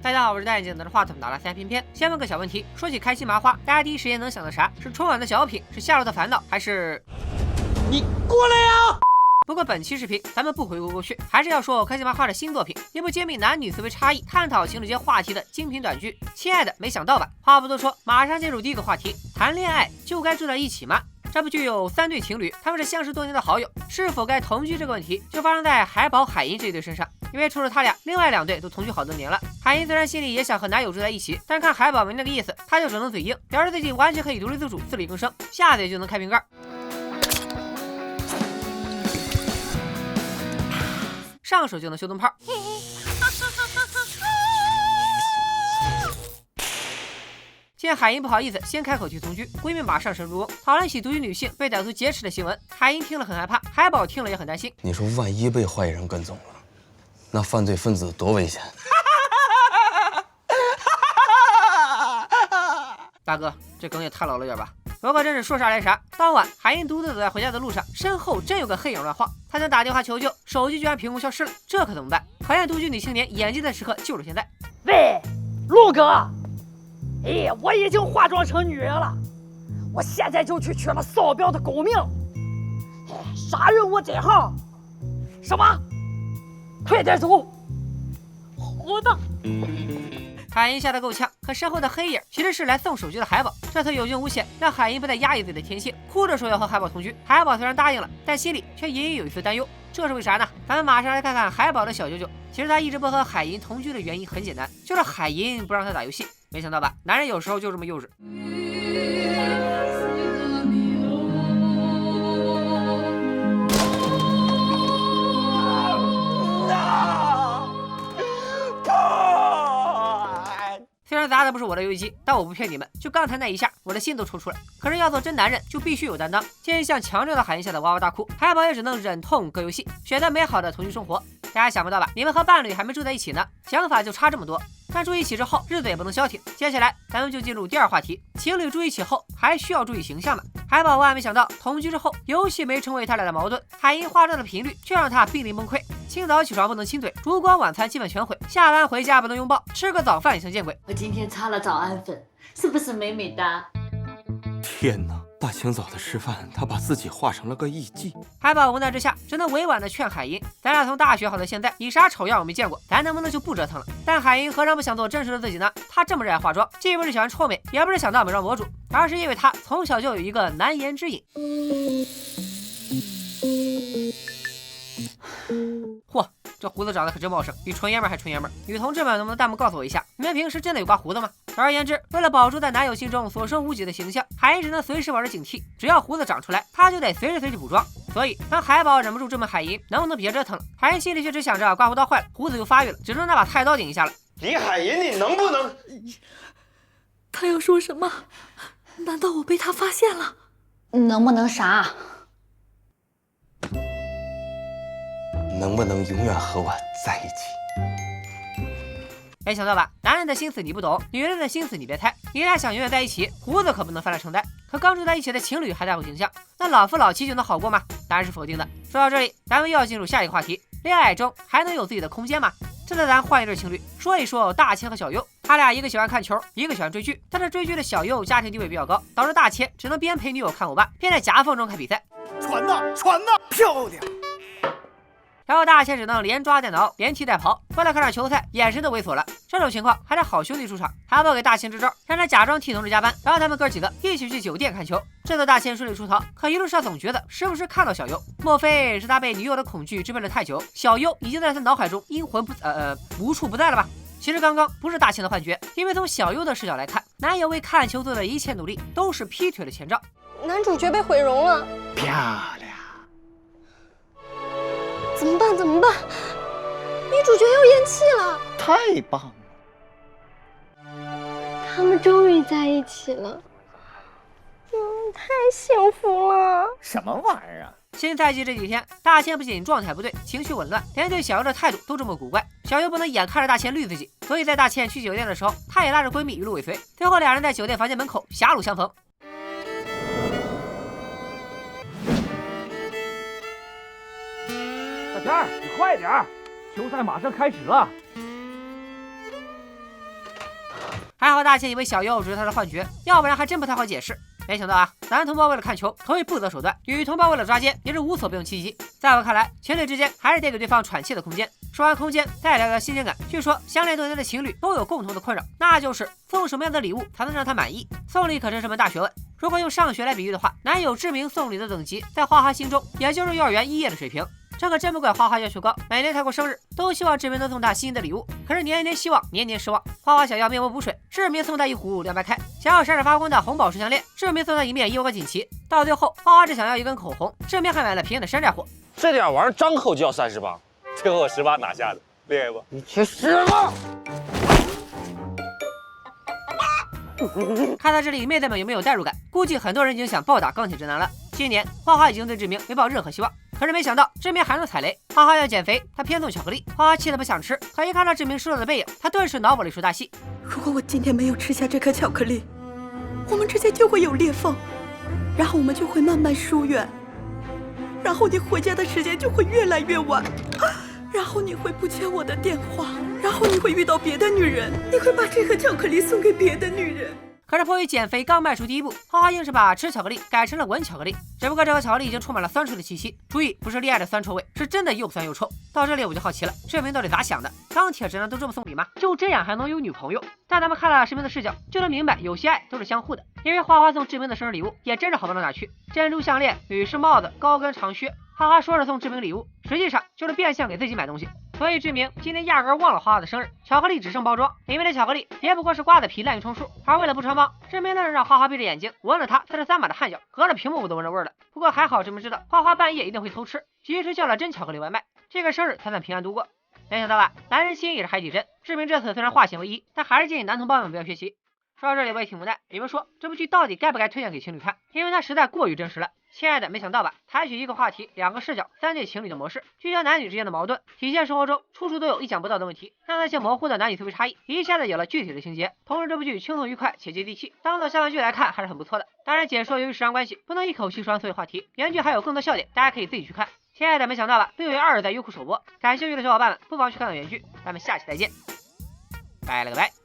大家好，我是戴眼镜拿着话筒打了3片片。先问个小问题，说起开心麻花，大家第一时间能想到啥？是春晚的小品，是夏洛的烦恼，还是你过来呀？不过本期视频咱们不回顾过去，还是要说开心麻花的新作品，一部揭秘男女思维差异、探讨情侣间话题的精品短剧。亲爱的，没想到吧？话不多说，马上进入第一个话题：谈恋爱就该住在一起吗？这部剧有3对情侣，他们是相识多年的好友，是否该同居这个问题就发生在海宝、海银这一对身上。因为除了他俩，另外2对都同居好多年了。海银虽然心里也想和男友住在一起，但看海宝没那个意思，他就只能嘴硬，表示自己完全可以独立自主、自力更生，下嘴就能开瓶盖。上手就能修灯泡。见海银不好意思，先开口提同居，闺蜜马上深入讨论起独居女性被歹徒劫持的新闻。海银听了很害怕，海宝听了也很担心。你说万一被坏人跟踪了，那犯罪分子多危险！大哥，这梗也太老了点吧？不过真是说啥来啥。当晚，海银独自走在回家的路上，身后真有个黑影乱晃。他想打电话求救，手机居然凭空消失了，这可怎么办？考验独居女青年演技的时刻就是现在。喂，陆哥，哎，我已经化妆成女人了，我现在就去取了扫标的狗命。哎，杀人我在行。什么？快点走！好的。海银吓得够呛，可身后的黑影其实是来送手机的海宝。这次有惊无险，让海银不再压抑自己的天性，哭着说要和海宝同居。海宝虽然答应了，但心里却隐隐有一丝担忧。这是为啥呢？咱们马上来看看海宝的小九九。其实他一直不和海银同居的原因很简单，就是海银不让他打游戏。没想到吧，男人有时候就这么幼稚。虽然砸的不是我的游戏机，但我不骗你们，就刚才那一下，我的心都抽搐了。可是要做真男人，就必须有担当。见向强烈的海银吓得哇哇大哭，海宝也只能忍痛割游戏，选择美好的同居生活。大家想不到吧？你们和伴侣还没住在一起呢，想法就差这么多。但住一起之后，日子也不能消停。接下来咱们就进入第2话题：情侣住一起后还需要注意形象吗？海宝万万没想到，同居之后，游戏没成为他俩的矛盾，海银化妆的频率却让他濒临崩溃。清早起床不能亲嘴，烛光晚餐基本全毁，下班回家不能拥抱，吃个早饭也像见鬼。我今天擦了早安粉，是不是美美哒？天哪！大清早的吃饭，他把自己画成了个艺妓。海宝无奈之下，只能委婉的劝海银：“咱俩从大学好到现在，你啥丑样我没见过，咱能不能就不折腾了？”但海银何尝不想做真实的自己呢？他这么热爱化妆，既不是喜欢臭美，也不是想当美妆博主，而是因为他从小就有一个难言之隐。嚯，这胡子长得可真茂盛，比纯爷们还纯爷们。女同志们能不能弹幕告诉我一下，你们平时真的有刮胡子吗？总而言之，为了保住在男友心中所剩无几的形象，海银只能随时保持警惕，只要胡子长出来，他就得随时随地补妆。所以当海宝忍不住质问海银能不能别折腾了，海银心里却只想着刮胡刀坏了，胡子又发育了，只能拿把菜刀顶一下了。李海银，你能不能？他要说什么？难道我被他发现了？能不能啥？能不能永远和我在一起？没想到吧，男人的心思你不懂，女人的心思你别猜。你俩想永远在一起，胡子可不能翻来承担。可刚住在一起的情侣还在乎形象，那老夫老妻就能好过吗？答案是否定的。说到这里，咱们又要进入下一个话题：恋爱中还能有自己的空间吗？这次咱换一对情侣，说一说大千和小优。他俩一个喜欢看球，一个喜欢追剧。但是追剧的小优家庭地位比较高，导致大千只能边陪女友看欧巴，边在夹缝中看比赛。传呐传呐，漂亮！然后大千只能连抓带挠，连踢带跑，为了看场球赛，眼神都猥琐了。这种情况还得好兄弟出场，海宝给大千支招，让他假装替同事加班，然后他们哥几个一起去酒店看球。这次大千顺利出逃，可一路上总觉得时不时看到小优，莫非是他被女友的恐惧支配了太久，小优已经在他脑海中阴魂无处不在了吧？其实刚刚不是大千的幻觉，因为从小优的视角来看，男友为看球做的一切努力都是劈腿的前兆。男主角被毁容了，漂亮！怎么办？怎么办？女主角要咽气了！太棒了！他们终于在一起了，太幸福了！什么玩意儿啊？新赛季这几天，大千不仅状态不对，情绪紊乱，连对小优的态度都这么古怪。小优不能眼看着大千绿自己，所以在大千去酒店的时候，她也拉着闺蜜一路尾随。最后俩人在酒店房间门口狭路相逢。大天儿，你快点儿，球赛马上开始了。还好大千以为小优只是他的幻觉，要不然还真不太好解释。没想到啊，男同胞为了看球可以不择手段，女同胞为了抓奸也是无所不用其极。在我看来，情侣之间还是得给对方喘气的空间。说完空间，再聊聊新鲜感。据说相恋多年的情侣都有共同的困扰，那就是送什么样的礼物才能让他满意。送礼可真是门大学问。如果用上学来比喻的话，男友知名送礼的等级，在花花心中也就是幼儿园1页的水平。这可真不怪花花要求高，每年他过生日都希望志明能送他心仪的礼物，可是年年希望，年年失望。花花想要面膜补水，志明送他一壶200开；想要闪闪发光的红宝石项链，志明送他一面伊沃克锦旗。到最后，花花只想要一根口红，志明还买了平安的山寨货。这点玩意儿张口就要38，最后我18拿下的，厉害不？你去死吧！看到这里，妹子们有没有代入感？估计很多人已经想暴打钢铁直男了。今年花花已经对志明没抱任何希望，可是没想到志明还能踩雷。花花要减肥，他偏送巧克力，花花气得不想吃，可一看到志明失落的背影，他顿时脑补了一出大戏。如果我今天没有吃下这颗巧克力，我们之间就会有裂缝，然后我们就会慢慢疏远，然后你回家的时间就会越来越晚，然后你会不接我的电话，然后你会遇到别的女人，你会把这颗巧克力送给别的女人。可是迫于减肥刚迈出第一步，花花硬是把吃巧克力改成了闻巧克力。只不过这个巧克力已经充满了酸臭的气息，注意不是恋爱的酸臭味，是真的又酸又臭。到这里我就好奇了，志明到底咋想的？钢铁直男都这么送礼吗？就这样还能有女朋友？但咱们看了士兵的视角，就能明白有些爱都是相互的。因为花花送志明的生日礼物也真是好不到哪去，珍珠项链、女士帽子、高跟长靴。花花说是送志明礼物，实际上就是变相给自己买东西。所以志明今天压根忘了花花的生日，巧克力只剩包装，里面的巧克力也不过是瓜子皮滥竽充数。而为了不穿帮，志明愣是让花花闭着眼睛闻了他3把的汗脚，隔着屏幕我都闻着味儿了。不过还好志明知道花花半夜一定会偷吃，及时叫了真巧克力外卖，这个生日才算平安度过。没想到吧，男人心也是海底针。志明这次虽然化险为夷，但还是建议男同胞们不要学习。说到这里我也挺无奈，你们说这部剧到底该不该推荐给情侣看？因为它实在过于真实了。亲爱的，没想到吧？采取一个话题、2个视角、3对情侣的模式，聚焦男女之间的矛盾，体现生活中处处都有意想不到的问题，让那些模糊的男女思维差异一下子有了具体的情节。同时，这部剧轻松愉快且接地气，当做下饭剧来看还是很不错的。当然，解说由于时长关系，不能一口气说完所有话题，原剧还有更多笑点，大家可以自己去看。亲爱的，没想到吧？6月2日在优酷首播，感兴趣的小伙伴们不妨去看看原剧。咱们下期再见，拜了个拜。